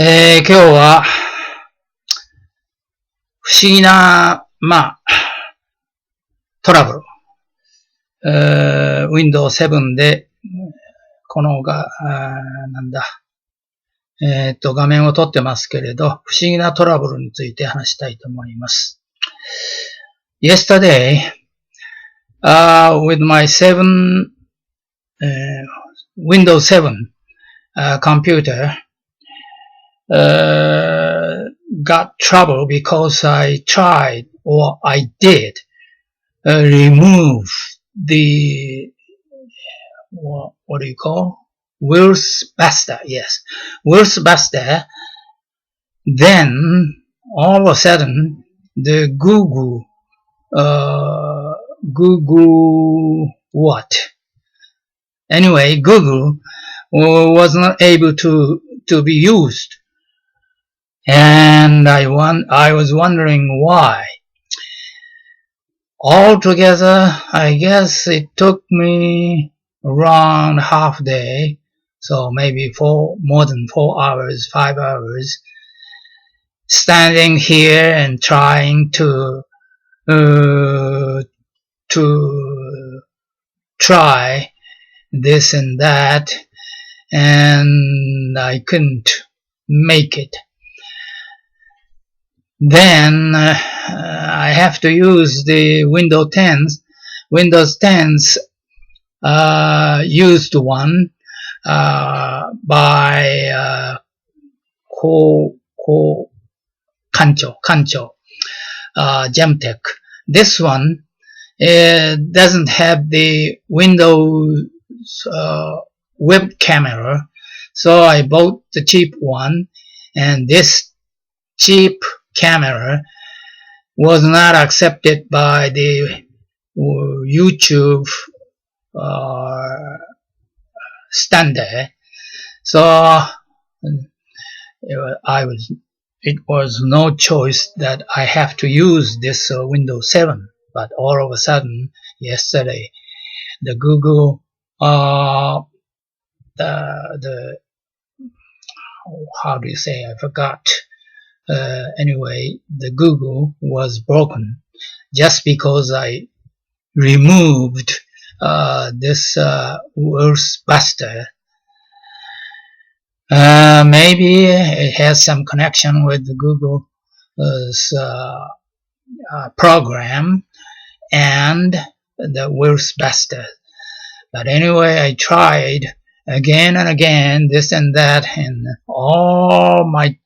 今日は不思議な、トラブル。Windows 7で、このが、画面を撮ってますけれど、不思議なトラブルについて話したいと思います。Yesterday, with my Windows 7 computer, got trouble because I tried or I did remove the what do you call Wireless Buster? Yes, Wireless Buster. Then all of a sudden the Google what? Anyway, Google was not able to be used. And I was wondering why. Altogether, I guess it took me around half day, so maybe more than 4 hours, 5 hours, standing here and trying to try this and that, and I couldn't make it. Then I have to use the Windows 10's used one by Kancho Gemtech. This one doesn't have the Windows web camera, so I bought the cheap one, and this cheap camera was not accepted by the YouTube standard, so it was no choice that I have to use this Windows 7. But all of a sudden, yesterday, the Google how do you say? I forgot. Anyway, the Google was broken just because I removed this Wireless Buster. Maybe it has some connection with the Google's program and the Wireless Buster. But anyway, I tried again and again, this and that, and all my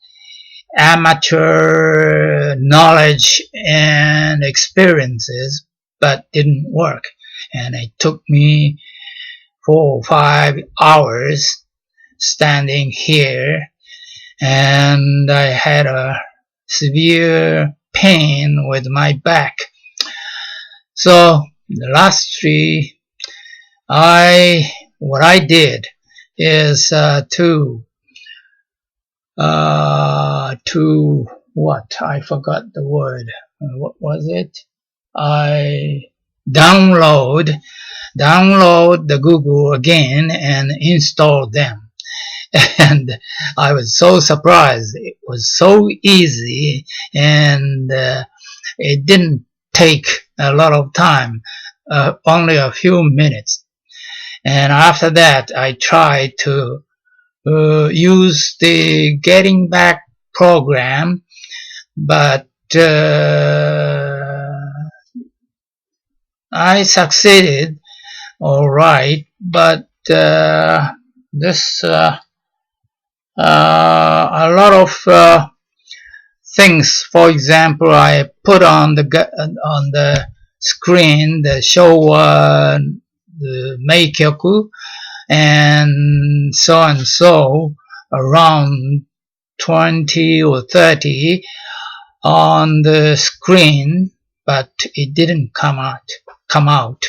amateur knowledge and experiences, but didn't work. And it took me 4 or 5 hours standing here, and I had a severe pain with my back. So the last three, what I did is to what? I forgot the word. What was it? I download the Google again and install them. And I was so surprised. It was so easy, and it didn't take a lot of time, only a few minutes. And after that, I tried to use the Getting Back program, but I succeeded all right, but this a lot of things. For example, I put on the screen the show the Meikyoku and so around 20 or 30 on the screen, but it didn't come out.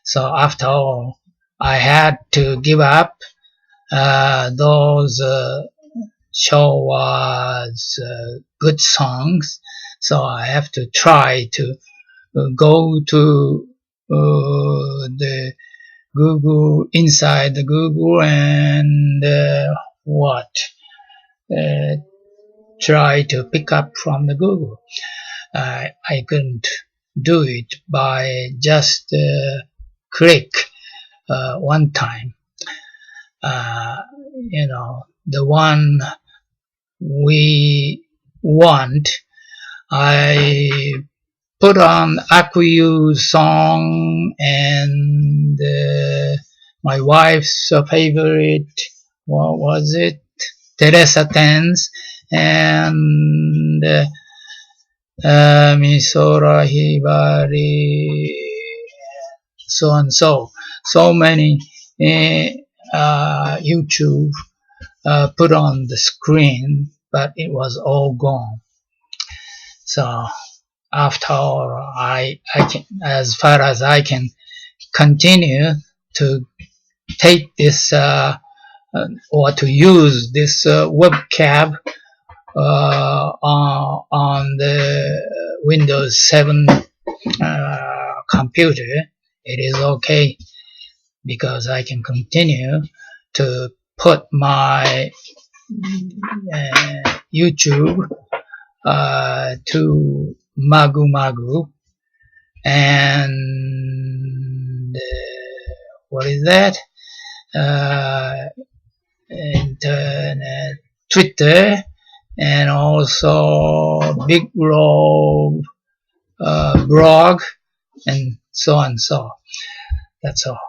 So after all, I had to give up those Showa's good songs. So I have to try to go to the Google, inside the Google, and try to pick up from the Google. I couldn't do it by just click one time. The one we want, I put on Akuyu's song and my wife's favorite, what was it? Teresa Ten's, and Misora Hibari, so and so. So many YouTube put on the screen, but it was all gone. So after all, I can, as far as I can, continue to take this or to use this webcam on the Windows 7 computer. It is okay because I can continue to put my YouTube to Magu and what is that? Internet, Twitter, and also Big Blog, and so on. So that's all.